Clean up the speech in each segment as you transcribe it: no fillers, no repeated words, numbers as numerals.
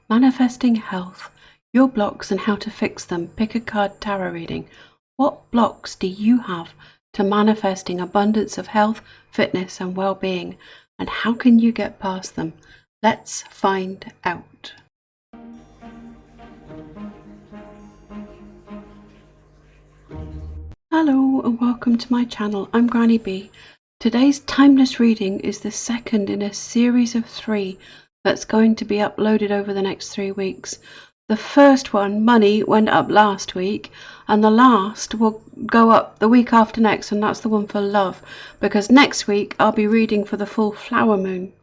Manifesting health, your blocks and how to fix them. Pick a card tarot reading. What blocks do you have to manifesting abundance of health, fitness and well-being, and how can you get past them? Let's find out. Hello and welcome to my channel. I'm Granny B. Today's timeless reading is the second in a series of 3 that's going to be uploaded over the next 3 weeks. The first one, money, went up last week, and the last will go up the week after next, and that's the one for love, because next week I'll be reading for the full flower moon.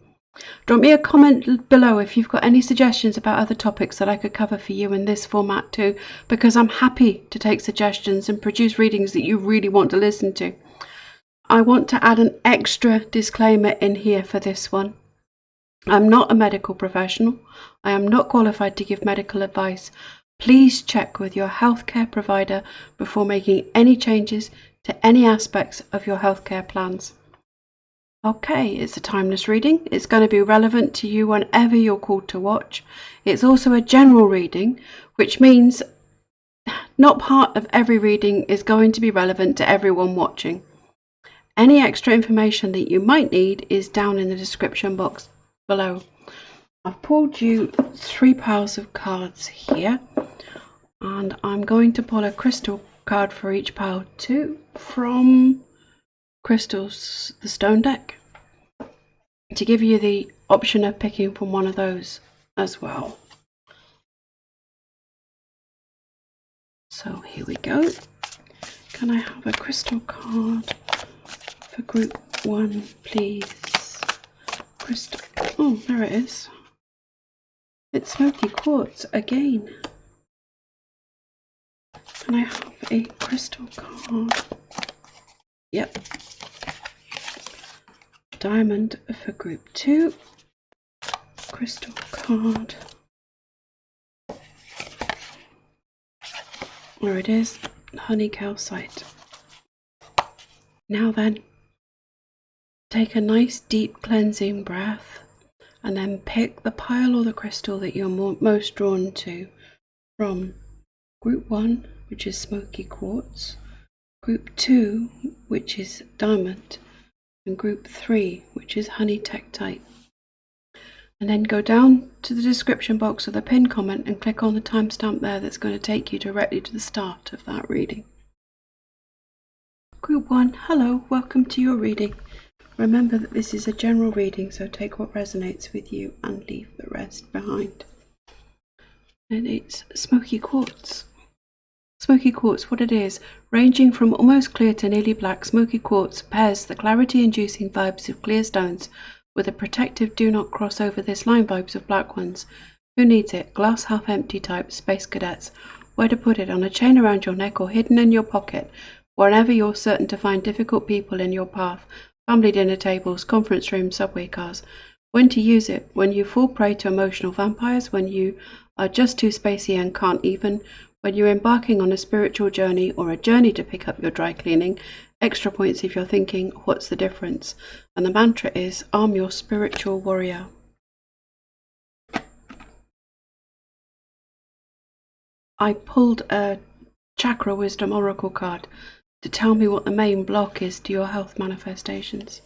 Drop me a comment below if you've got any suggestions about other topics that I could cover for you in this format too, because I'm happy to take suggestions and produce readings that you really want to listen to. I want to add an extra disclaimer in here for this one. I'm not a medical professional. I am not qualified to give medical advice. Please check with your healthcare provider before making any changes to any aspects of your healthcare plans. Okay, it's a timeless reading. It's going to be relevant to you whenever you're called to watch. It's also a general reading, which means not part of every reading is going to be relevant to everyone watching. Any extra information that you might need is down in the description box below. I've pulled you 3 piles of cards here, and I'm going to pull a crystal card for each pile too from Crystals, the stone deck, to give you the option of picking from one of those as well. So here we go. Can I have a crystal card for group 1, please? Crystal. Oh, there it is. It's Smoky Quartz again. Can I have a crystal card? Yep. Diamond for group 2. Crystal card. There it is. Honey calcite. Now then, take a nice deep cleansing breath and then pick the pile or the crystal that you're most drawn to from group 1, which is Smoky Quartz, group 2, which is diamond, and group 3, which is honey tektite. And then go down to the description box of the pinned comment and click on the timestamp there. That's going to take you directly to the start of that reading. Group 1, hello, welcome to your reading. Remember that this is a general reading, so take what resonates with you and leave the rest behind. And it's Smoky Quartz. Smoky Quartz, what it is, ranging from almost clear to nearly black, Smoky Quartz pairs the clarity-inducing vibes of clear stones with the protective do not cross over this line vibes of black ones. Who needs it? Glass half empty type, space cadets. Where to put it? On a chain around your neck or hidden in your pocket, wherever you're certain to find difficult people in your path. Family dinner tables, conference rooms, subway cars. When to use it? When you fall prey to emotional vampires, when you are just too spacey and can't even, when you're embarking on a spiritual journey or a journey to pick up your dry cleaning. Extra points if you're thinking, what's the difference? And the mantra is, arm your spiritual warrior. I pulled a chakra wisdom oracle card to tell me what the main block is to your health manifestations.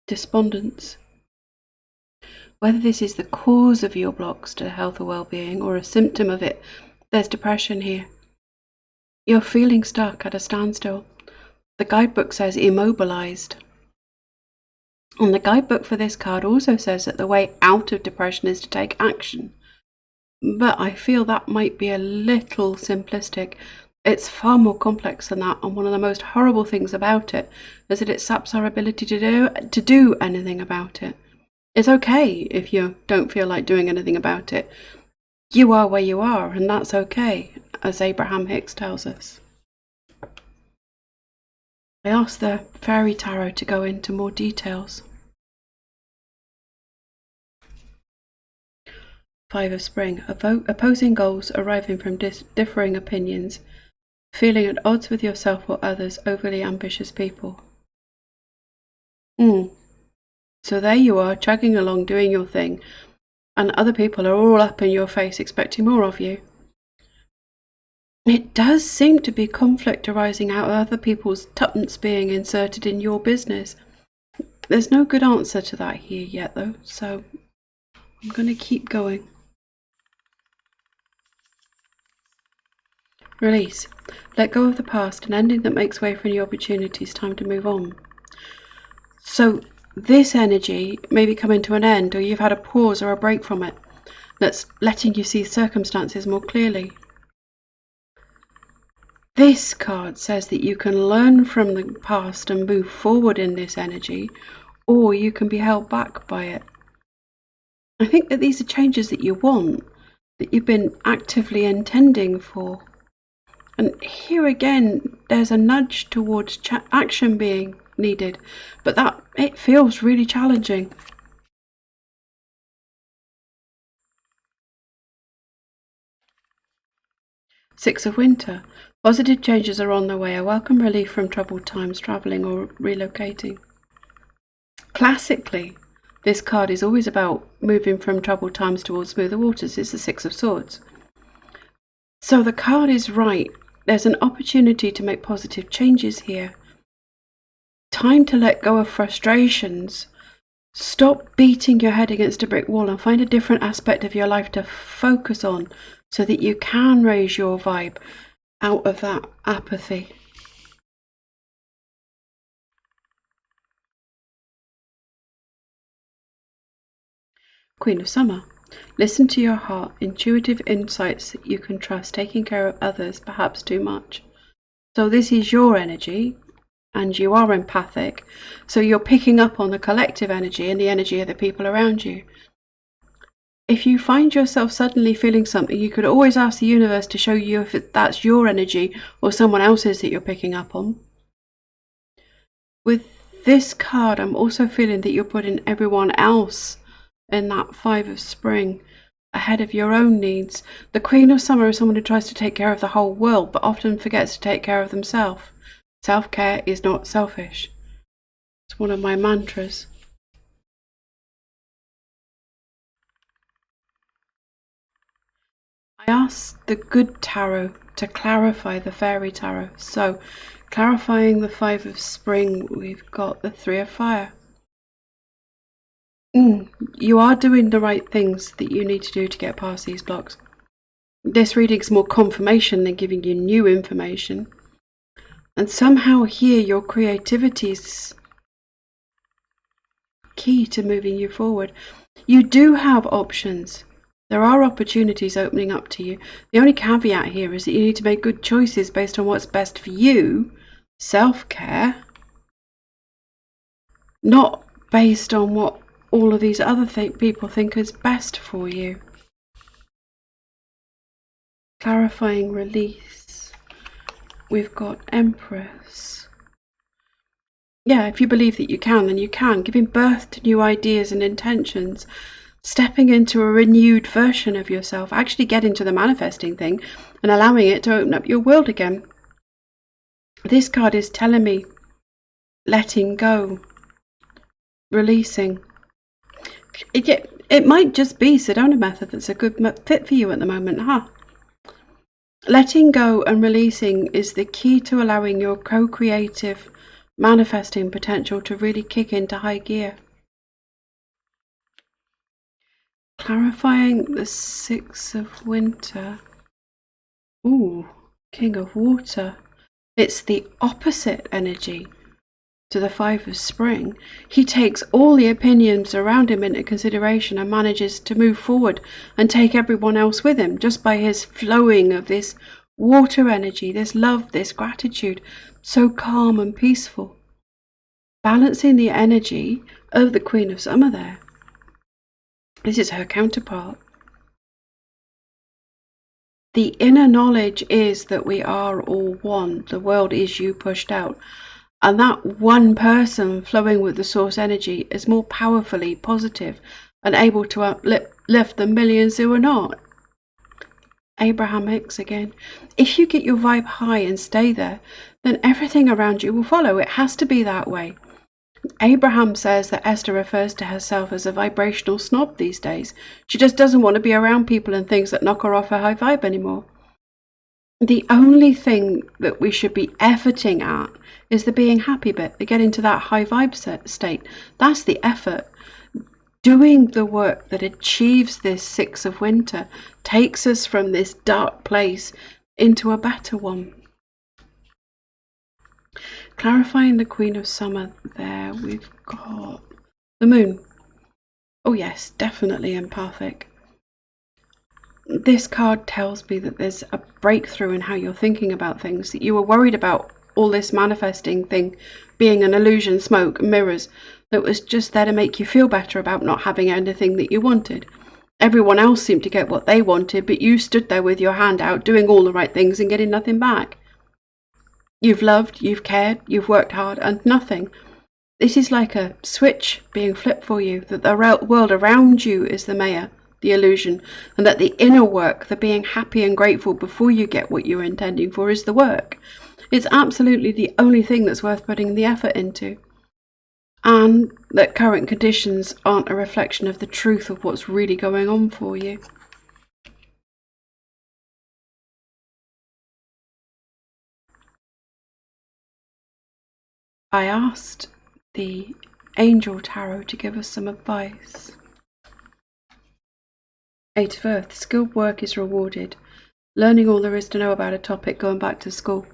Despondence. Whether this is the cause of your blocks to health or well-being or a symptom of it, there's depression here. You're feeling stuck at a standstill. The guidebook says immobilized. And the guidebook for this card also says that the way out of depression is to take action. But I feel that might be a little simplistic. It's far more complex than that, and one of the most horrible things about it is that it saps our ability to do anything about it. It's okay if you don't feel like doing anything about it. You are where you are, and that's okay, as Abraham Hicks tells us. I asked the Fairy Tarot to go into more details. 5 of Spring. Opposing goals arising from differing opinions. Feeling at odds with yourself or others, overly ambitious people. So there you are, chugging along, doing your thing. and other people are all up in your face expecting more of you. It does seem to be conflict arising out of other people's tuppence being inserted in your business. There's no good answer to that here yet though, so I'm going to keep going. Release. Let go of the past, an ending that makes way for new opportunities. Time to move on. So this energy may be coming to an end, or you've had a pause or a break from it that's letting you see circumstances more clearly. This card says that you can learn from the past and move forward in this energy, or you can be held back by it. I think that these are changes that you want, that you've been actively intending for. And here again, there's a nudge towards action being needed, but that it feels really challenging. Six of Winter. Positive changes are on the way. A welcome relief from troubled times, travelling or relocating. Classically, this card is always about moving from troubled times towards smoother waters. It's the Six of Swords. So the card is right. There's an opportunity to make positive changes here. Time to let go of frustrations. Stop beating your head against a brick wall and find a different aspect of your life to focus on so that you can raise your vibe out of that apathy. Queen of Summer. Listen to your heart, intuitive insights that you can trust, taking care of others, perhaps too much. So this is your energy, and you are empathic, so you're picking up on the collective energy and the energy of the people around you. If you find yourself suddenly feeling something, you could always ask the universe to show you if that's your energy or someone else's that you're picking up on. With this card, I'm also feeling that you're putting everyone else in that Five of Spring ahead of your own needs. The Queen of Summer is someone who tries to take care of the whole world, but often forgets to take care of themselves. Self-care is not selfish. It's one of my mantras. I asked the good tarot to clarify the fairy tarot. So, clarifying the Five of Spring, we've got the Three of Fire. You are doing the right things that you need to do to get past these blocks. This reading's more confirmation than giving you new information. And somehow here your creativity's key to moving you forward. You do have options. There are opportunities opening up to you. The only caveat here is that you need to make good choices based on what's best for you. Self-care. Not based on what all of these other people think is best for you. Clarifying release. We've got Empress. Yeah, if you believe that you can, then you can. Giving birth to new ideas and intentions. Stepping into a renewed version of yourself. Actually getting to the manifesting thing and allowing it to open up your world again. This card is telling me letting go. Releasing. It might just be Sedona method that's a good fit for you at the moment, huh? Letting go and releasing is the key to allowing your co-creative manifesting potential to really kick into high gear. Clarifying the Six of Winter. Ooh, King of Water. It's the opposite energy to the Five of Spring. He takes all the opinions around him into consideration and manages to move forward and take everyone else with him just by his flowing of this water energy, this love, this gratitude, so calm and peaceful. Balancing the energy of the Queen of Summer there. This is her counterpart. The inner knowledge is that we are all one. The world is you pushed out. And that one person flowing with the source energy is more powerfully positive and able to uplift the millions who are not. Abraham Hicks again. If you get your vibe high and stay there, then everything around you will follow. It has to be that way. Abraham says that Esther refers to herself as a vibrational snob these days. She just doesn't want to be around people and things that knock her off her high vibe anymore. The only thing that we should be efforting at is the being happy bit, the getting to that high vibe state. That's the effort. Doing the work that achieves this 6 of winter takes us from this dark place into a better one. Clarifying the Queen of Summer there, we've got the Moon. Oh yes, definitely empathic. This card tells me that there's a breakthrough in how you're thinking about things, that you were worried about all this manifesting thing being an illusion, smoke, mirrors, that was just there to make you feel better about not having anything that you wanted. Everyone else seemed to get what they wanted, but you stood there with your hand out, doing all the right things and getting nothing back. You've loved, you've cared, you've worked hard, and nothing. This is like a switch being flipped for you, that the world around you is the mayor, the illusion, and that the inner work, the being happy and grateful before you get what you're intending for, is the work. It's absolutely the only thing that's worth putting the effort into. And that current conditions aren't a reflection of the truth of what's really going on for you. I asked the Angel Tarot to give us some advice. 8 of Earth, skilled work is rewarded. Learning all there is to know about a topic, going back to school.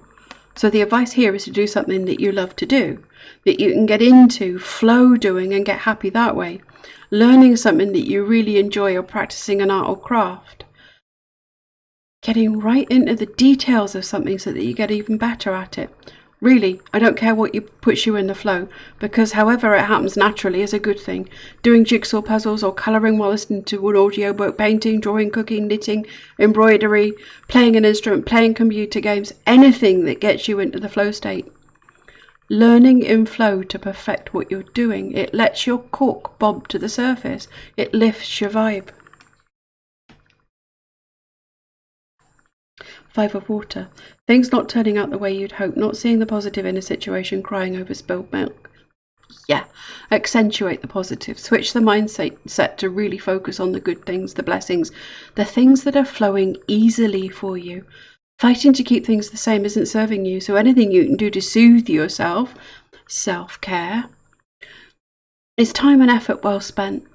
So the advice here is to do something that you love to do, that you can get into, flow doing and get happy that way. Learning something that you really enjoy, or practicing an art or craft. Getting right into the details of something so that you get even better at it. Really, I don't care what puts you in the flow, because however it happens naturally is a good thing. Doing jigsaw puzzles or colouring while listening to an audiobook, painting, drawing, cooking, knitting, embroidery, playing an instrument, playing computer games, anything that gets you into the flow state. Learning in flow to perfect what you're doing. It lets your cork bob to the surface. It lifts your vibe. 5 of Water. Things not turning out the way you'd hope, not seeing the positive in a situation, crying over spilled milk. Yeah, accentuate the positive. Switch the mindset to really focus on the good things, the blessings, the things that are flowing easily for you. Fighting to keep things the same isn't serving you, so anything you can do to soothe yourself, self-care, is time and effort well spent.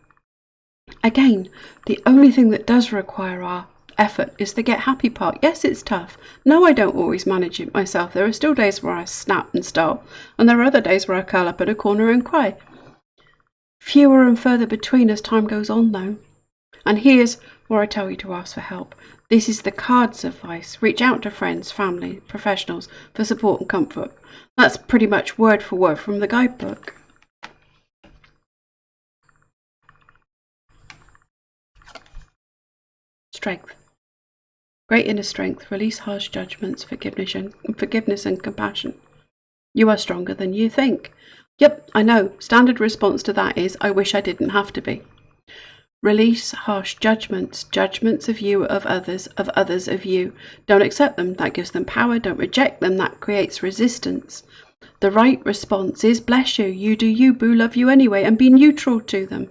Again, the only thing that does require our effort is the get happy part. Yes, it's tough. No, I don't always manage it myself. There are still days where I snap and start, and there are other days where I curl up in a corner and cry. Fewer and further between as time goes on, though. And here's where I tell you to ask for help. This is the card's advice. Reach out to friends, family, professionals for support and comfort. That's pretty much word for word from the guidebook. Strength. Great inner strength, release harsh judgments, forgiveness and compassion. You are stronger than you think. Yep, I know. Standard response to that is, I wish I didn't have to be. Release harsh judgments, judgments of you, of others of you. Don't accept them, that gives them power. Don't reject them, that creates resistance. The right response is, bless you, you do you, boo, love you anyway, and be neutral to them.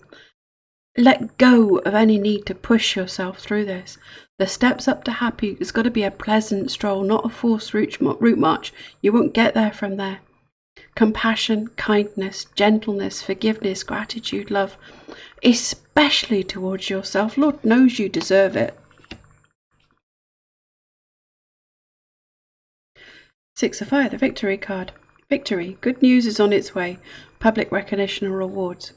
Let go of any need to push yourself through this. The steps up to happy has got to be a pleasant stroll, not a forced route march. You won't get there from there. Compassion, kindness, gentleness, forgiveness, gratitude, love, especially towards yourself. Lord knows you deserve it. 6 of Fire, the Victory card. Victory. Good news is on its way. Public recognition and rewards.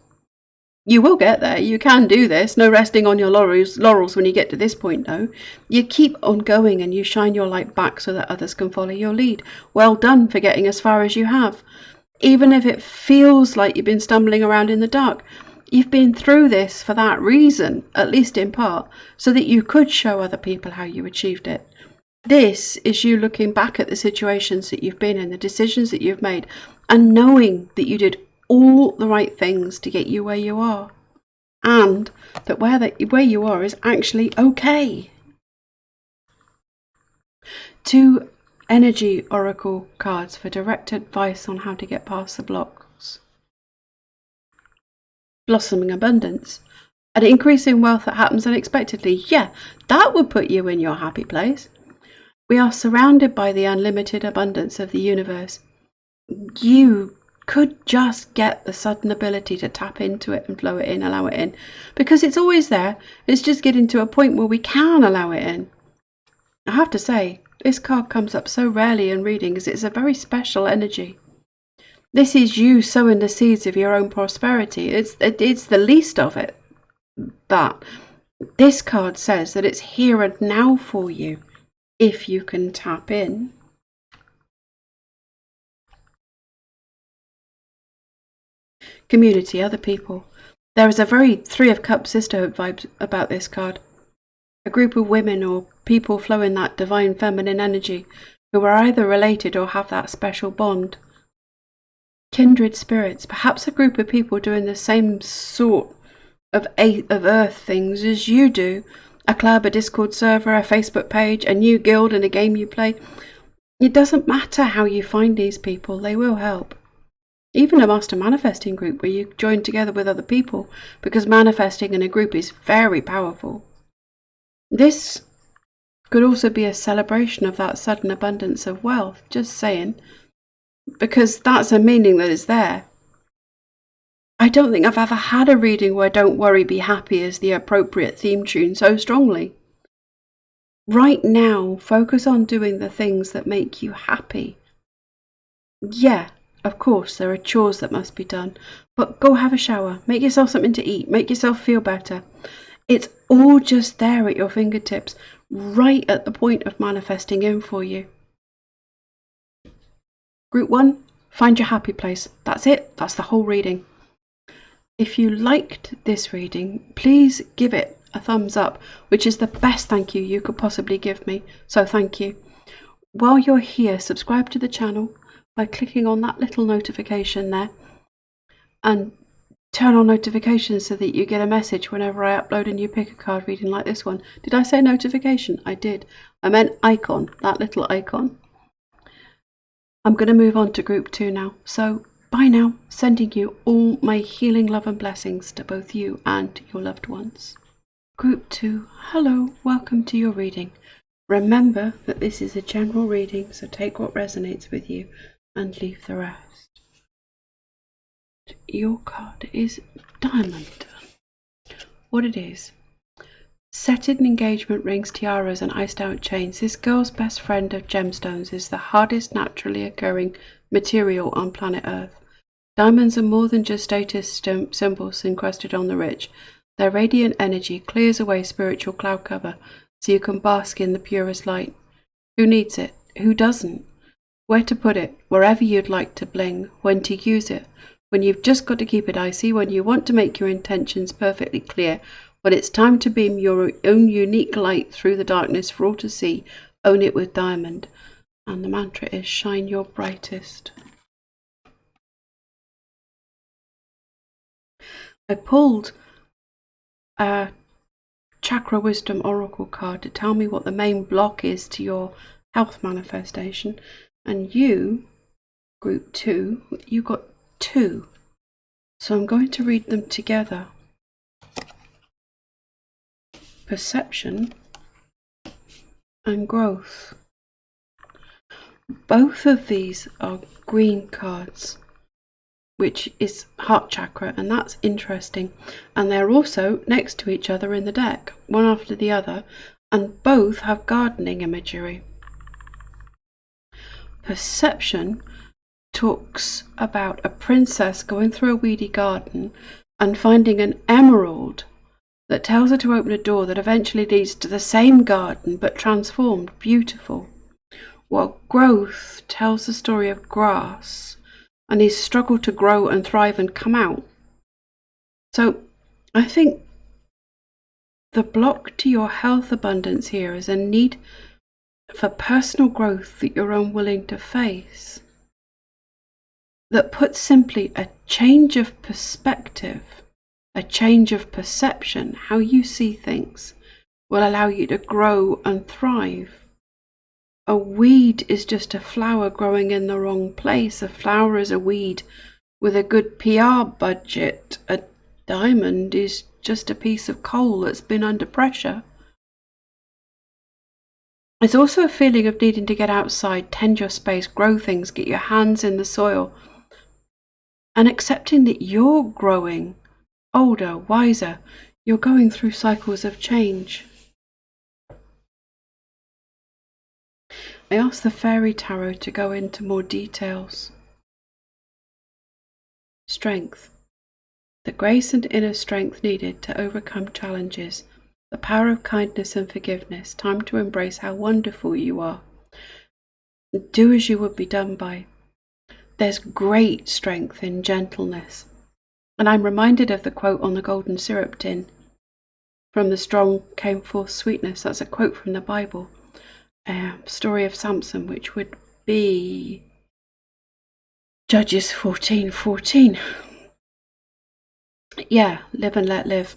You will get there. You can do this. No resting on your laurels when you get to this point, though. You keep on going and you shine your light back so that others can follow your lead. Well done for getting as far as you have. Even if it feels like you've been stumbling around in the dark, you've been through this for that reason, at least in part, so that you could show other people how you achieved it. This is you looking back at the situations that you've been in, the decisions that you've made, and knowing that you did all the right things to get you where you are, and that where you are is actually okay. 2 energy oracle cards for direct advice on how to get past the blocks. blossoming abundance, an increase in wealth that happens unexpectedly. Yeah, that would put you in your happy place. We are surrounded by the unlimited abundance of the universe. You could just get the sudden ability to tap into it and flow it in, allow it in, because it's always there. It's just getting to a point where we can allow it in. I have to say, this card comes up so rarely in readings. It's a very special energy. This is you sowing the seeds of your own prosperity. It's the least of it. But this card says that it's here and now for you if you can tap in. Community, other people. There is a very Three of Cups sisterhood vibe about this card. A group of women or people flowing that divine feminine energy who are either related or have that special bond. Kindred spirits, perhaps a group of people doing the same sort of earth things as you do. A club, a Discord server, a Facebook page, a new guild in a game you play. It doesn't matter how you find these people, they will help. Even a master manifesting group where you join together with other people, because manifesting in a group is very powerful. This could also be a celebration of that sudden abundance of wealth, just saying, because that's a meaning that is there. I don't think I've ever had a reading where Don't Worry, Be Happy is the appropriate theme tune so strongly. Right now, focus on doing the things that make you happy. Yeah, of course, there are chores that must be done, but go have a shower, make yourself something to eat, make yourself feel better. It's all just there at your fingertips, right at the point of manifesting in for you. Group 1, find your happy place. That's it, that's the whole reading. If you liked this reading, please give it a thumbs up, which is the best thank you you could possibly give me, so thank you. While you're here, subscribe to the channel by clicking on that little notification there and turn on notifications so that you get a message whenever I upload a new pick a card reading like this one. Did I say notification? I did. I meant icon, that little icon. I'm going to move on to group 2 now, so bye now, sending you all my healing love and blessings to both you and your loved ones. Group 2, hello, welcome to your reading. Remember that this is a general reading, so take what resonates with you and leave the rest. Your card is Diamond. What it is: setted engagement rings, tiaras and iced out chains. This girl's best friend of gemstones is the hardest naturally occurring material on planet Earth. Diamonds are more than just status symbols encrusted on the rich. Their radiant energy clears away spiritual cloud cover so you can bask in the purest light. Who needs it? Who doesn't? Where to put it? Wherever you'd like to bling. When to use it? When you've just got to keep it icy. When you want to make your intentions perfectly clear. When it's time to beam your own unique light through the darkness for all to see. Own it with Diamond. And the mantra is shine your brightest. I pulled a Chakra Wisdom Oracle card to tell me what the main block is to your health manifestation. And you, group 2, you got 2. So I'm going to read them together. Perception and growth. Both of these are green cards, which is heart chakra, and that's interesting. And they're also next to each other in the deck, one after the other, and both have gardening imagery. Perception talks about a princess going through a weedy garden and finding an emerald that tells her to open a door that eventually leads to the same garden but transformed, beautiful. While growth tells the story of grass and his struggle to grow and thrive and come out. So I think the block to your health abundance here is a need for personal growth that you're unwilling to face. That put simply, a change of perspective, a change of perception, how you see things, will allow you to grow and thrive. A weed is just a flower growing in the wrong place. A flower is a weed with a good PR budget, a Diamond is just a piece of coal that's been under pressure. There's also a feeling of needing to get outside, tend your space, grow things, get your hands in the soil, and accepting that you're growing older, wiser. You're going through cycles of change. I asked the Fairy Tarot to go into more details. Strength. The grace and inner strength needed to overcome challenges. The power of kindness and forgiveness. Time to embrace how wonderful you are. Do as you would be done by. There's great strength in gentleness. And I'm reminded of the quote on the golden syrup tin. From the strong came forth sweetness. That's a quote from the Bible. Story of Samson, which would be Judges 14:14. Yeah, live and let live.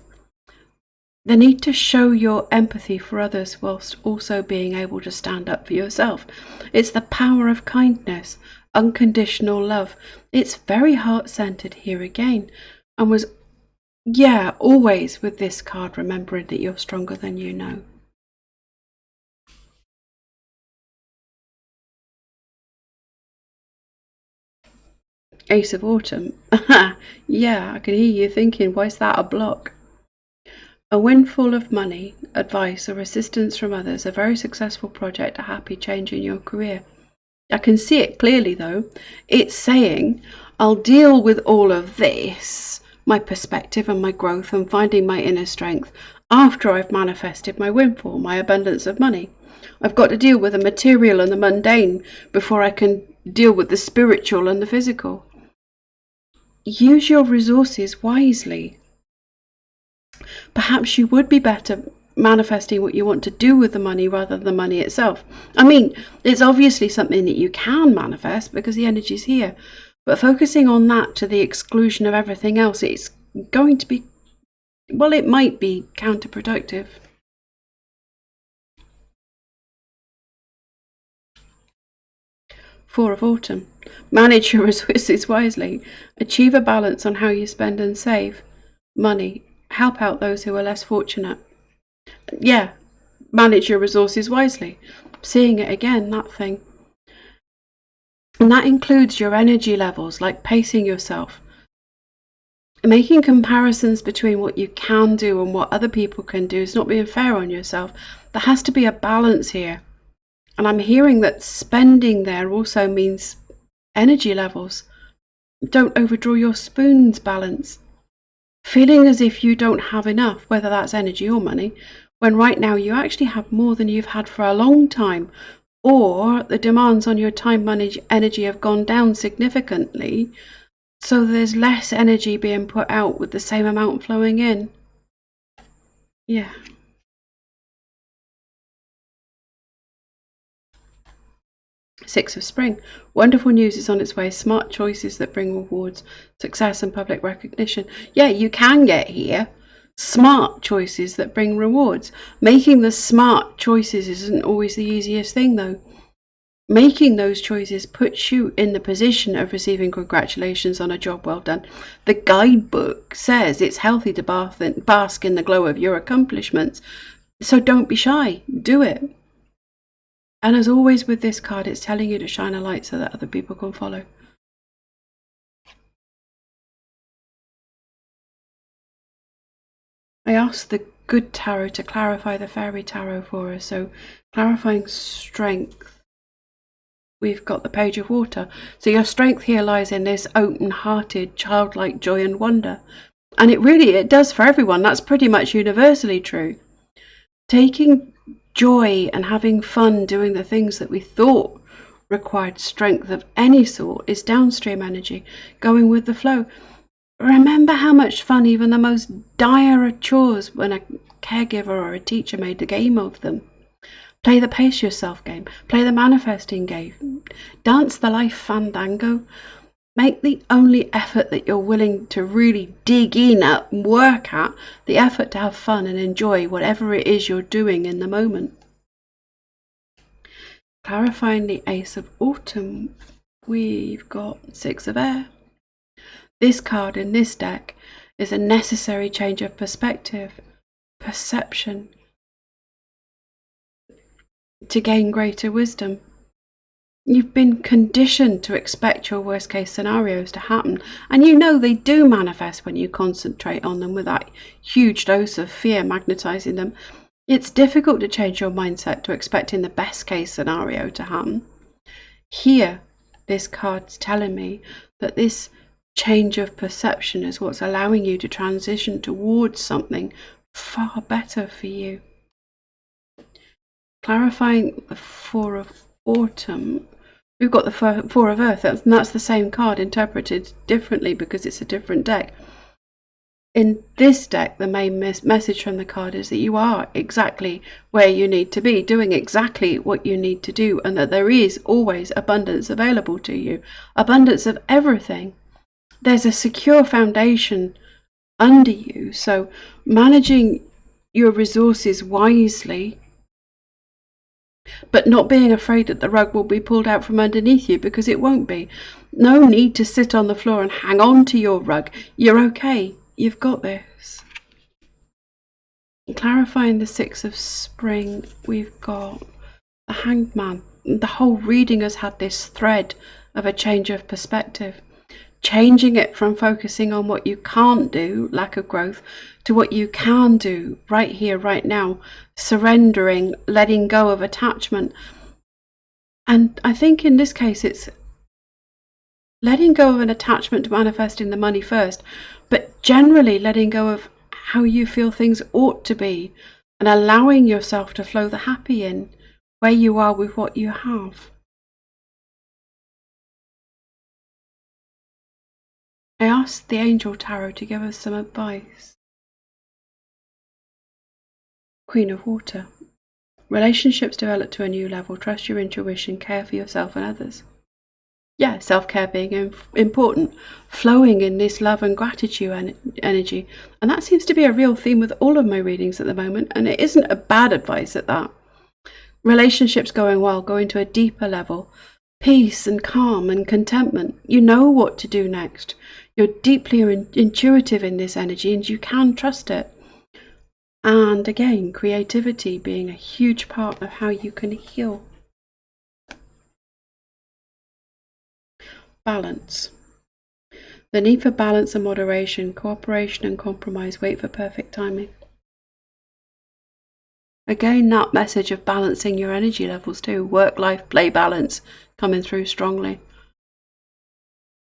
The need to show your empathy for others whilst also being able to stand up for yourself. It's the power of kindness, unconditional love. It's very heart-centered here again, and was, always with this card, remembering that you're stronger than you know. Ace of Autumn. Yeah, I can hear you thinking, why is that a block? A windfall of money, advice, or assistance from others, a very successful project, a happy change in your career. I can see it clearly though. It's saying, I'll deal with all of this, my perspective and my growth and finding my inner strength, after I've manifested my windfall, my abundance of money. I've got to deal with the material and the mundane before I can deal with the spiritual and the physical. Use your resources wisely. Perhaps you would be better manifesting what you want to do with the money rather than the money itself. I mean, it's obviously something that you can manifest because the energy's here, but focusing on that to the exclusion of everything else, it's going to be, well, it might be counterproductive. Four of Autumn. Manage your resources wisely. Achieve a balance on how you spend and save money. Help out those who are less fortunate. Yeah, manage your resources wisely. Seeing it again, that thing. And that includes your energy levels, like pacing yourself. Making comparisons between what you can do and what other people can do is not being fair on yourself. There has to be a balance here. And I'm hearing that spending there also means energy levels. Don't overdraw your spoons balance. Feeling as if you don't have enough, whether that's energy or money, when right now you actually have more than you've had for a long time, or the demands on your time, money, energy have gone down significantly, so there's less energy being put out with the same amount flowing in. Yeah. Six of Spring. Wonderful news is on its way. Smart choices that bring rewards, success and public recognition. Yeah, you can get here. Smart choices that bring rewards. Making the smart choices isn't always the easiest thing though. Making those choices puts you in the position of receiving congratulations on a job well done. The guidebook says it's healthy to bask in the glow of your accomplishments. So don't be shy. Do it. And as always with this card, it's telling you to shine a light so that other people can follow. I asked the good tarot to clarify the fairy tarot for us. So clarifying strength. We've got the Page of Water. So your strength here lies in this open-hearted, childlike joy and wonder. And it does for everyone. That's pretty much universally true. Taking joy and having fun doing the things that we thought required strength of any sort is downstream energy, going with the flow. Remember how much fun even the most dire of chores when a caregiver or a teacher made a game of them. Play the pace yourself game, play the manifesting game, dance the life fandango. Make the only effort that you're willing to really dig in at and work at, the effort to have fun and enjoy whatever it is you're doing in the moment. Clarifying the Ace of Autumn, we've got Six of Air. This card in this deck is a necessary change of perspective, perception, to gain greater wisdom. You've been conditioned to expect your worst case scenarios to happen, and you know they do manifest when you concentrate on them with that huge dose of fear magnetizing them. It's difficult to change your mindset to expecting the best case scenario to happen. Here, this card's telling me that this change of perception is what's allowing you to transition towards something far better for you. Clarifying the Four of Autumn, we've got the Four of Earth, and that's the same card interpreted differently because it's a different deck. In this deck, the main message from the card is that you are exactly where you need to be, doing exactly what you need to do, and that there is always abundance available to you, abundance of everything. There's a secure foundation under you, so managing your resources wisely, but not being afraid that the rug will be pulled out from underneath you, because it won't be. No need to sit on the floor and hang on to your rug. You're okay. You've got this. Clarifying the Six of Spring, we've got the Hanged Man. The whole reading has had this thread of a change of perspective. Changing it from focusing on what you can't do, lack of growth, to what you can do right here, right now. Surrendering, letting go of attachment. And I think in this case it's letting go of an attachment to manifesting the money first, but generally letting go of how you feel things ought to be and allowing yourself to flow the happy in where you are with what you have. I asked the Angel Tarot to give us some advice. Queen of Water. Relationships develop to a new level. Trust your intuition. Care for yourself and others. Yeah, self-care being important. Flowing in this love and gratitude energy. And that seems to be a real theme with all of my readings at the moment. And it isn't a bad advice at that. Relationships going well. Going to a deeper level. Peace and calm and contentment. You know what to do next. You're deeply intuitive in this energy and you can trust it. And again, creativity being a huge part of how you can heal. Balance. The need for balance and moderation, cooperation and compromise. Wait for perfect timing. Again, that message of balancing your energy levels too. Work, life, play balance coming through strongly.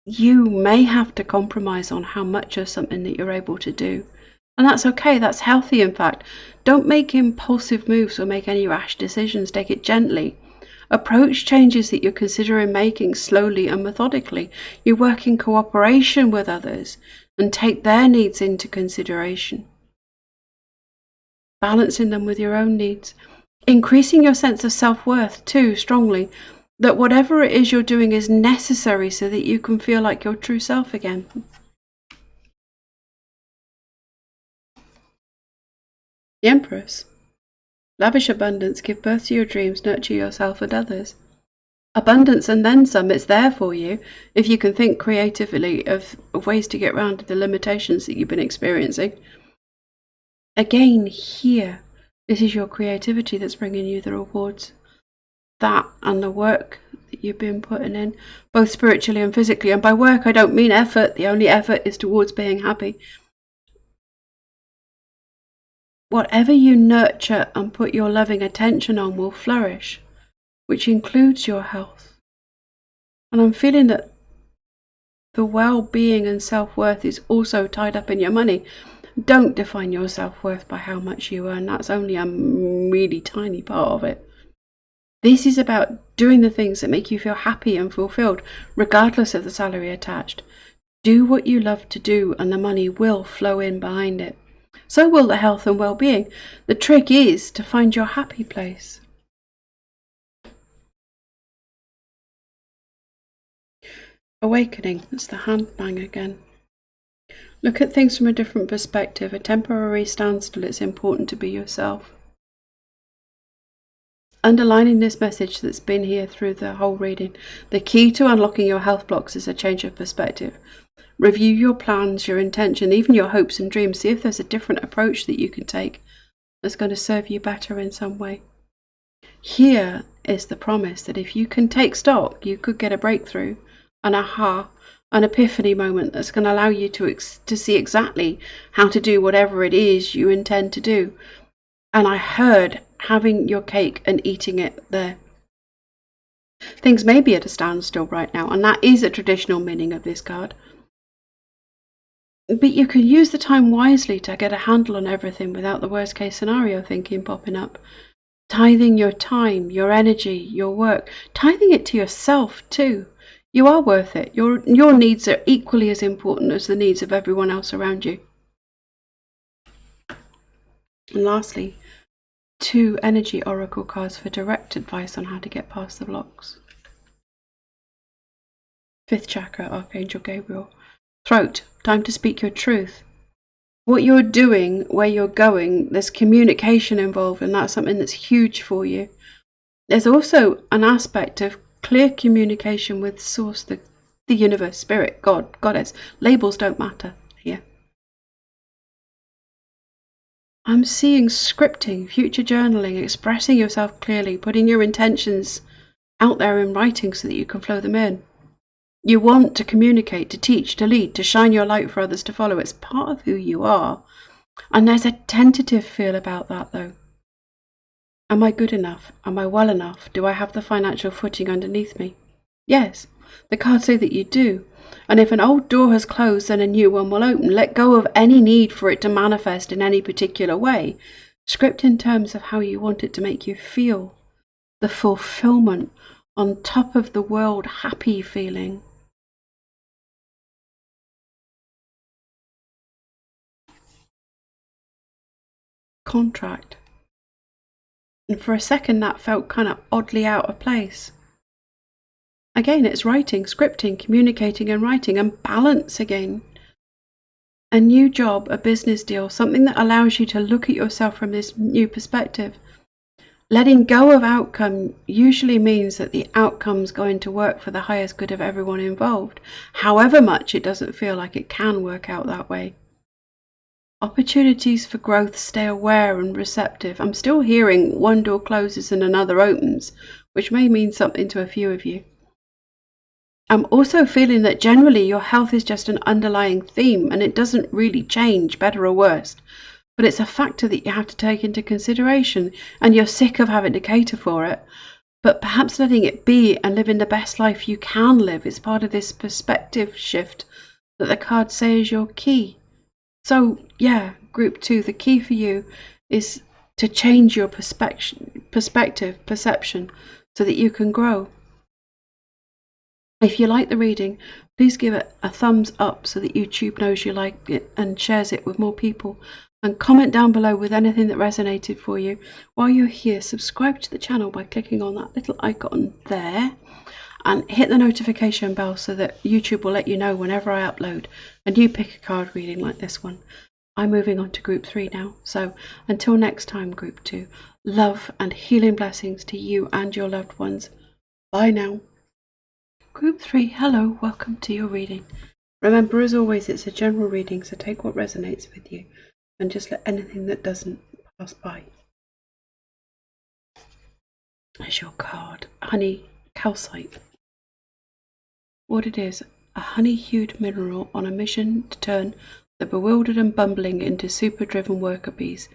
You may have to compromise on how much of something that you're able to do. And that's okay, that's healthy in fact. Don't make impulsive moves or make any rash decisions, take it gently. Approach changes that you're considering making slowly and methodically. You work in cooperation with others and take their needs into consideration. Balancing them with your own needs. Increasing your sense of self-worth too strongly. That whatever it is you're doing is necessary so that you can feel like your true self again. The Empress. Lavish abundance, give birth to your dreams, nurture yourself and others. Abundance and then some, it's there for you if you can think creatively of ways to get around the limitations that you've been experiencing. Again, here, this is your creativity that's bringing you the rewards. That and the work that you've been putting in, both spiritually and physically. And by work, I don't mean effort. The only effort is towards being happy. Whatever you nurture and put your loving attention on will flourish, which includes your health. And I'm feeling that the well-being and self-worth is also tied up in your money. Don't define your self-worth by how much you earn. That's only a really tiny part of it. This is about doing the things that make you feel happy and fulfilled, regardless of the salary attached. Do what you love to do and the money will flow in behind it. So will the health and well-being. The trick is to find your happy place. Awakening, that's the handbang again. Look at things from a different perspective. A temporary standstill, it's important to be yourself. Underlining this message that's been here through the whole reading. The key to unlocking your health blocks is a change of perspective. Review your plans, your intention, even your hopes and dreams. See if there's a different approach that you can take that's going to serve you better in some way. Here is the promise that if you can take stock, you could get a breakthrough, an aha, an epiphany moment that's going to allow you to see exactly how to do whatever it is you intend to do. And I heard having your cake and eating it there. Things may be at a standstill right now, and that is a traditional meaning of this card. But you can use the time wisely to get a handle on everything without the worst case scenario thinking popping up. Tithing your time, your energy, your work, tithing it to yourself too. You are worth it. Your needs are equally as important as the needs of everyone else around you. And lastly, 2 energy oracle cards for direct advice on how to get past the blocks. 5th chakra, Archangel Gabriel. Throat, time to speak your truth. What you're doing, where you're going, there's communication involved, and that's something that's huge for you. There's also an aspect of clear communication with Source, the universe, Spirit, God, Goddess. Labels don't matter here. I'm seeing scripting, future journaling, expressing yourself clearly, putting your intentions out there in writing so that you can flow them in. You want to communicate, to teach, to lead, to shine your light for others to follow. It's part of who you are. And there's a tentative feel about that, though. Am I good enough? Am I well enough? Do I have the financial footing underneath me? Yes, the cards say that you do. And if an old door has closed, then a new one will open. Let go of any need for it to manifest in any particular way. Script in terms of how you want it to make you feel. The fulfillment on top of the world happy feeling. Contract. And for a second that felt kind of oddly out of place. Again, it's writing, scripting, communicating and writing, and balance again. A new job, a business deal, something that allows you to look at yourself from this new perspective. Letting go of outcome usually means that the outcome's going to work for the highest good of everyone involved, however much it doesn't feel like it can work out that way. Opportunities for growth, stay aware and receptive. I'm still hearing one door closes and another opens, which may mean something to a few of you. I'm also feeling that generally your health is just an underlying theme and it doesn't really change, better or worse. But it's a factor that you have to take into consideration, and you're sick of having to cater for it. But perhaps letting it be and living the best life you can live is part of this perspective shift that the cards say is your key. So yeah, group 2, the key for you is to change your perception, so that you can grow. If you like the reading, please give it a thumbs up so that YouTube knows you like it and shares it with more people. And comment down below with anything that resonated for you. While you're here, subscribe to the channel by clicking on that little icon there. And hit the notification bell so that YouTube will let you know whenever I upload a new pick a card reading like this one. I'm moving on to group 3 now. So until next time, group 2, love and healing blessings to you and your loved ones. Bye now. Group 3, hello, welcome to your reading. Remember, as always, it's a general reading, so take what resonates with you and just let anything that doesn't pass by. There's your card, honey calcite. What it is, a honey-hued mineral on a mission to turn the bewildered and bumbling into super-driven worker bees.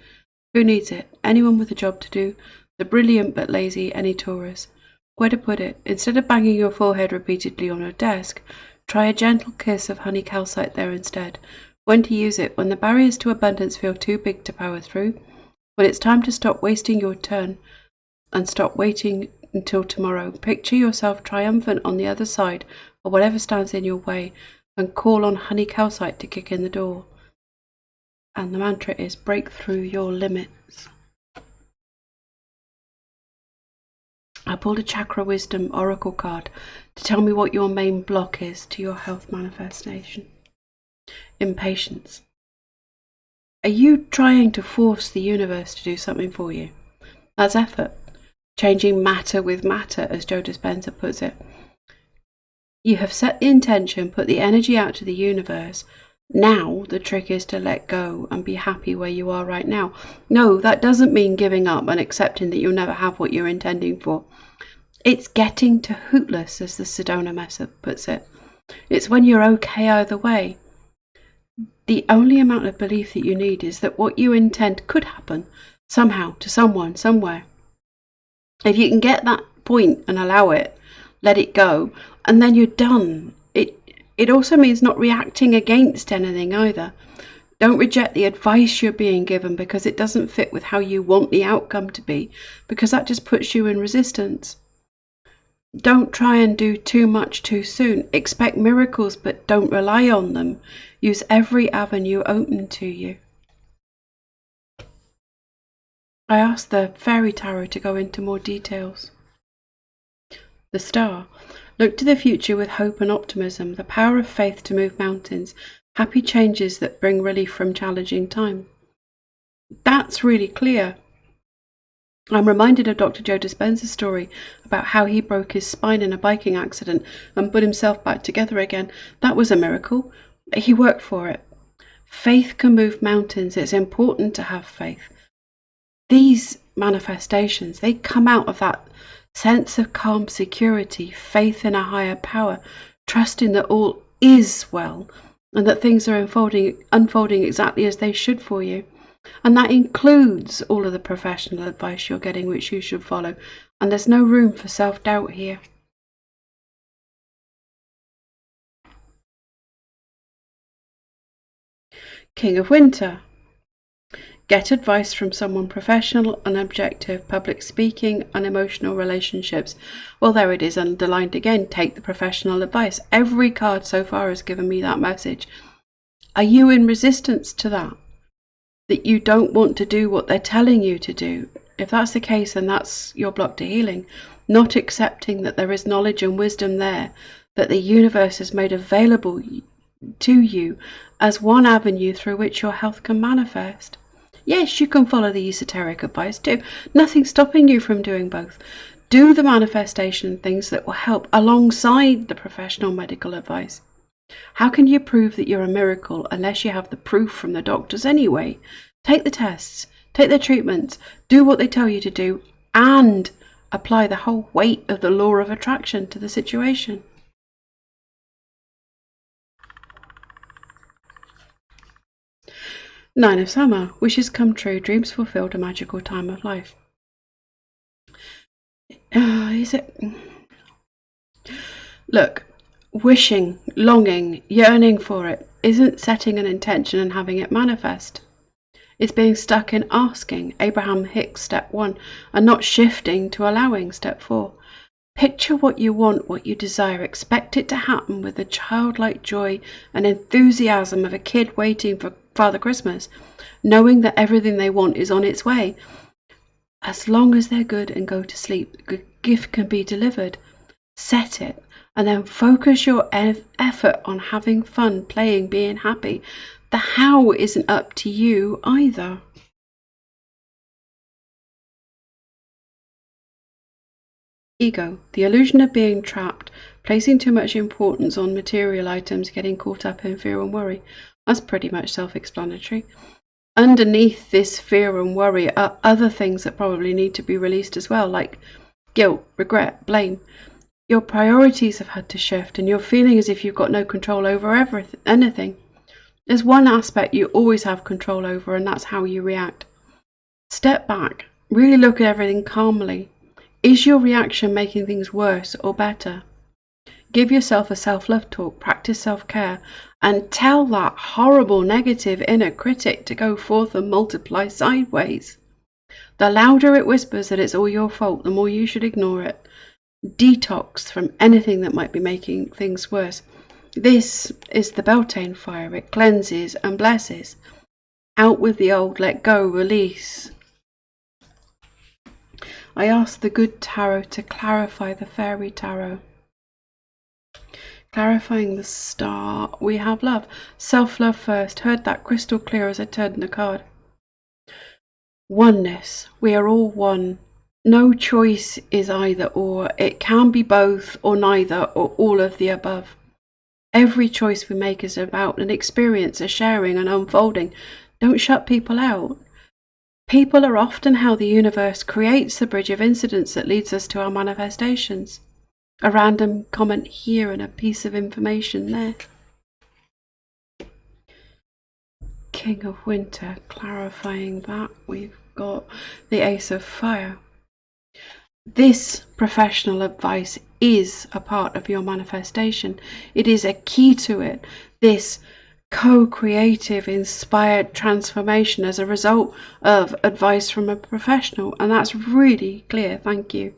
Who needs it? Anyone with a job to do, the brilliant but lazy, any tourist. Where to put it? Instead of banging your forehead repeatedly on your desk, try a gentle kiss of honey calcite there instead. When to use it? When the barriers to abundance feel too big to power through. When it's time to stop wasting your turn and stop waiting until tomorrow. Picture yourself triumphant on the other side of whatever stands in your way and call on honey calcite to kick in the door. And the mantra is break through your limits. I pulled a Chakra Wisdom Oracle card to tell me what your main block is to your health manifestation. Impatience. Are you trying to force the universe to do something for you? That's effort. Changing matter with matter, as Joe Dispenza puts it. You have set the intention, put the energy out to the universe. Now the trick is to let go and be happy where you are right now. No, that doesn't mean giving up and accepting that you'll never have what you're intending for. It's getting to hootless, as the Sedona method puts it. It's when you're okay either way. The only amount of belief that you need is that what you intend could happen somehow to someone, somewhere. If you can get that point and allow it, let it go, and then you're done. It also means not reacting against anything either. Don't reject the advice you're being given because it doesn't fit with how you want the outcome to be, because that just puts you in resistance. Don't try and do too much too soon. Expect miracles, but don't rely on them. Use every avenue open to you. I asked the Fairy Tarot to go into more details. The Star. Look to the future with hope and optimism, the power of faith to move mountains, happy changes that bring relief from challenging time. That's really clear. I'm reminded of Dr. Joe Dispenza's story about how he broke his spine in a biking accident and put himself back together again. That was a miracle. He worked for it. Faith can move mountains. It's important to have faith. These manifestations, they come out of that sense of calm security, faith in a higher power, trusting that all is well and that things are unfolding exactly as they should for you. And that includes all of the professional advice you're getting, which you should follow. And there's no room for self-doubt here. King of Winter. Get advice from someone professional and objective, public speaking and emotional relationships. Well, there it is underlined again. Take the professional advice. Every card so far has given me that message. Are you in resistance to that? That you don't want to do what they're telling you to do? If that's the case, then that's your block to healing. Not accepting that there is knowledge and wisdom there, that the universe has made available to you as one avenue through which your health can manifest. Yes, you can follow the esoteric advice too. Nothing's stopping you from doing both. Do the manifestation things that will help alongside the professional medical advice. How can you prove that you're a miracle unless you have the proof from the doctors anyway? Take the tests, take the treatments, do what they tell you to do, and apply the whole weight of the law of attraction to the situation. Nine of Summer. Wishes come true, dreams fulfilled, a magical time of life. Is it? Look, wishing, longing, yearning for it isn't setting an intention and having it manifest. It's being stuck in asking, Abraham Hicks, step 1, and not shifting to allowing, step 4. Picture what you want, what you desire. Expect it to happen with the childlike joy and enthusiasm of a kid waiting for Father Christmas, knowing that everything they want is on its way. As long as they're good and go to sleep, the gift can be delivered. Set it, and then focus your effort on having fun, playing, being happy. The how isn't up to you either. Ego. The illusion of being trapped, placing too much importance on material items, getting caught up in fear and worry. That's pretty much self-explanatory. Underneath this fear and worry are other things that probably need to be released as well, like guilt, regret, blame. Your priorities have had to shift and you're feeling as if you've got no control over anything. There's one aspect you always have control over, and that's how you react. Step back, really look at everything calmly. Is your reaction making things worse or better? Give yourself a self-love talk, practice self-care, and tell that horrible negative inner critic to go forth and multiply sideways. The louder it whispers that it's all your fault, the more you should ignore it. Detox from anything that might be making things worse. This is the Beltane fire. It cleanses and blesses. Out with the old, let go, release. I asked the good tarot to clarify the fairy tarot. Clarifying the star, we have love. Self-love first. Heard that crystal clear as I turned the card. Oneness. We are all one. No choice is either or. It can be both or neither or all of the above. Every choice we make is about an experience, a sharing, an unfolding. Don't shut people out. People are often how the universe creates the bridge of incidents that leads us to our manifestations. A random comment here and a piece of information there. King of Winter, clarifying that, we've got the Ace of Fire. This professional advice is a part of your manifestation. It is a key to it. This co-creative, inspired transformation as a result of advice from a professional. And that's really clear. Thank you.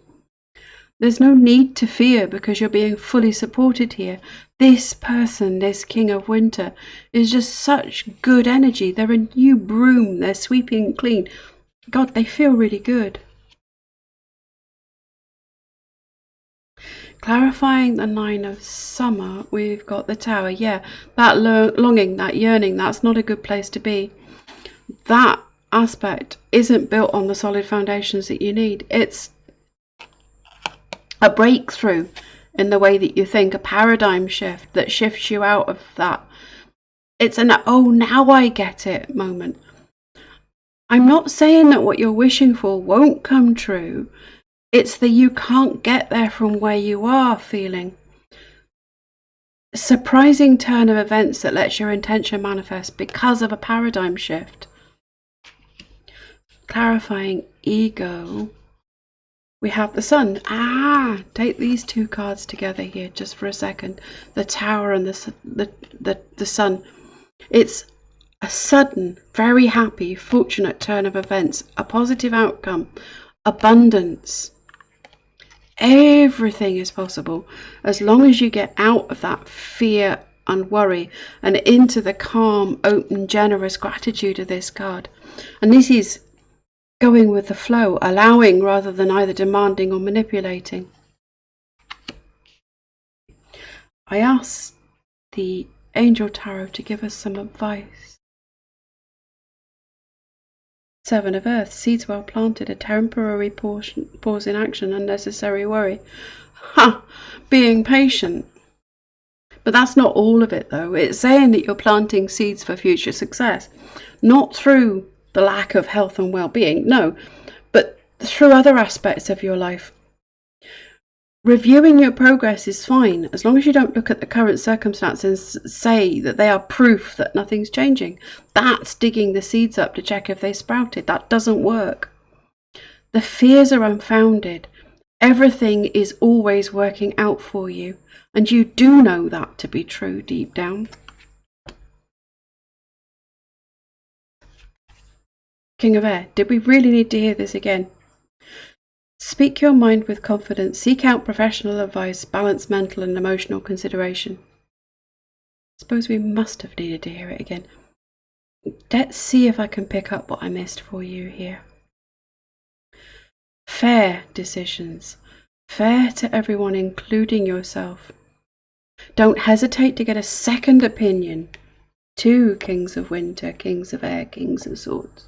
There's no need to fear because you're being fully supported here. This person, this King of Winter, is just such good energy. They're a new broom. They're sweeping clean. God, they feel really good. Clarifying the 9 of Summer, we've got the Tower. Yeah, that longing, that yearning, that's not a good place to be. That aspect isn't built on the solid foundations that you need. It's a breakthrough in the way that you think, a paradigm shift that shifts you out of that. It's an, oh, now I get it moment. I'm not saying that what you're wishing for won't come true. It's that you can't get there from where you are feeling. Surprising turn of events that lets your intention manifest because of a paradigm shift. Clarifying ego. We have the Sun. Take these two cards together here just for a second. The Tower and the Sun. It's a sudden, very happy, fortunate turn of events, a positive outcome, abundance. Everything is possible as long as you get out of that fear and worry and into the calm, open, generous gratitude of this card. And this is going with the flow, allowing rather than either demanding or manipulating. I asked the Angel Tarot to give us some advice. 7 of Earth, seeds well planted, a temporary pause in action, unnecessary worry. Being patient. But that's not all of it though. It's saying that you're planting seeds for future success, not through the lack of health and well-being, no, but through other aspects of your life. Reviewing your progress is fine as long as you don't look at the current circumstances and say that they are proof that nothing's changing. That's digging the seeds up to check if they sprouted. That doesn't work. The fears are unfounded. Everything is always working out for you, and you do know that to be true deep down. King of Air, did we really need to hear this again? Speak your mind with confidence. Seek out professional advice. Balance mental and emotional consideration. Suppose we must have needed to hear it again. Let's see if I can pick up what I missed for you here. Fair decisions. Fair to everyone, including yourself. Don't hesitate to get a second opinion. 2 Kings of Winter, Kings of Air, Kings of Swords.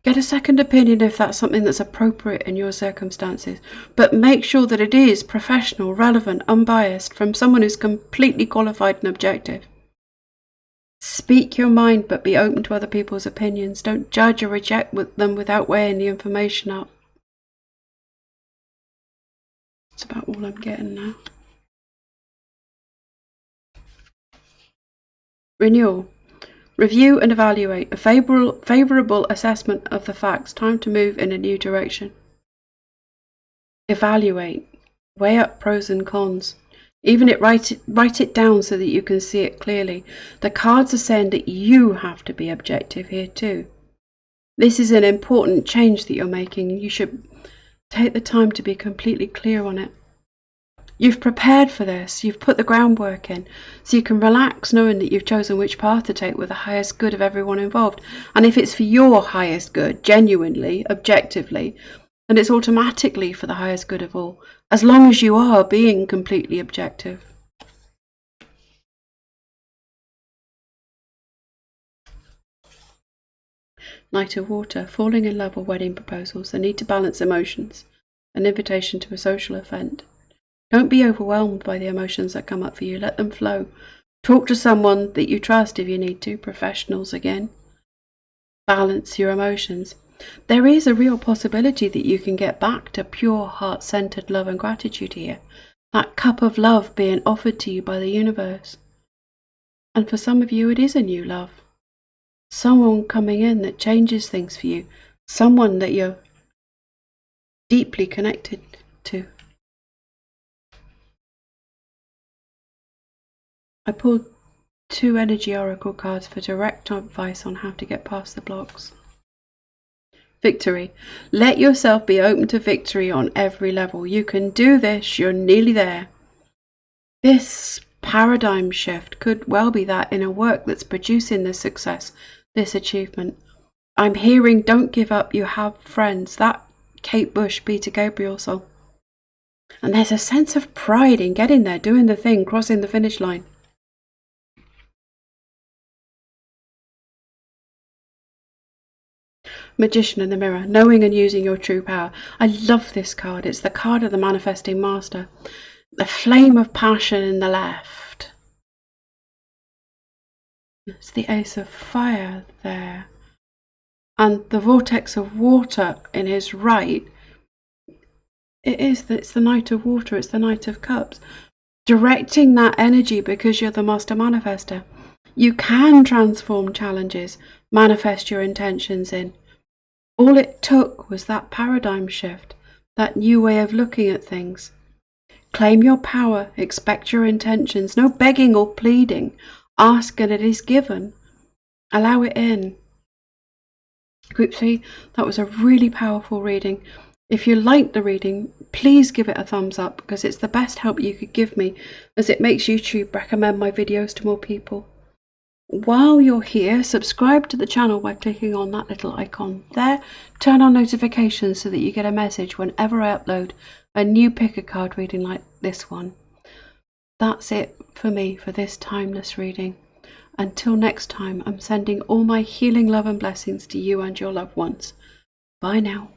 Get a second opinion if that's something that's appropriate in your circumstances, but make sure that it is professional, relevant, unbiased, from someone who's completely qualified and objective. Speak your mind, but be open to other people's opinions. Don't judge or reject them without weighing the information up. That's about all I'm getting now. Renewal. Review and evaluate. A favorable assessment of the facts. Time to move in a new direction. Evaluate. Weigh up pros and cons. Write it down so that you can see it clearly. The cards are saying that you have to be objective here too. This is an important change that you're making. You should take the time to be completely clear on it. You've prepared for this, you've put the groundwork in, so you can relax knowing that you've chosen which path to take with the highest good of everyone involved. And if it's for your highest good, genuinely, objectively, then it's automatically for the highest good of all, as long as you are being completely objective. Knight of Water, falling in love or wedding proposals, the need to balance emotions, an invitation to a social event. Don't be overwhelmed by the emotions that come up for you. Let them flow. Talk to someone that you trust if you need to, professionals again. Balance your emotions. There is a real possibility that you can get back to pure heart-centered love and gratitude here. That cup of love being offered to you by the universe. And for some of you, it is a new love. Someone coming in that changes things for you. Someone that you're deeply connected to. I pulled 2 energy oracle cards for direct advice on how to get past the blocks. Victory. Let yourself be open to victory on every level. You can do this. You're nearly there. This paradigm shift could well be that inner work that's producing this success, this achievement. I'm hearing don't give up, you have friends. That Kate Bush, Peter Gabriel song. And there's a sense of pride in getting there, doing the thing, crossing the finish line. Magician in the Mirror, knowing and using your true power. I love this card. It's the card of the manifesting master. The flame of passion in the left. It's the Ace of Fire there. And the vortex of water in his right. It's the Knight of Water. It's the Knight of Cups. Directing that energy because you're the master manifester. You can transform challenges, manifest your intentions in. All it took was that paradigm shift, that new way of looking at things. Claim your power, expect your intentions, no begging or pleading. Ask and it is given. Allow it in. Group 3, that was a really powerful reading. If you liked the reading, please give it a thumbs up because it's the best help you could give me as it makes YouTube recommend my videos to more people. While you're here, subscribe to the channel by clicking on that little icon there. Turn on notifications so that you get a message whenever I upload a new pick a card reading like this one. That's it for me for this timeless reading. Until next time, I'm sending all my healing love and blessings to you and your loved ones. Bye now.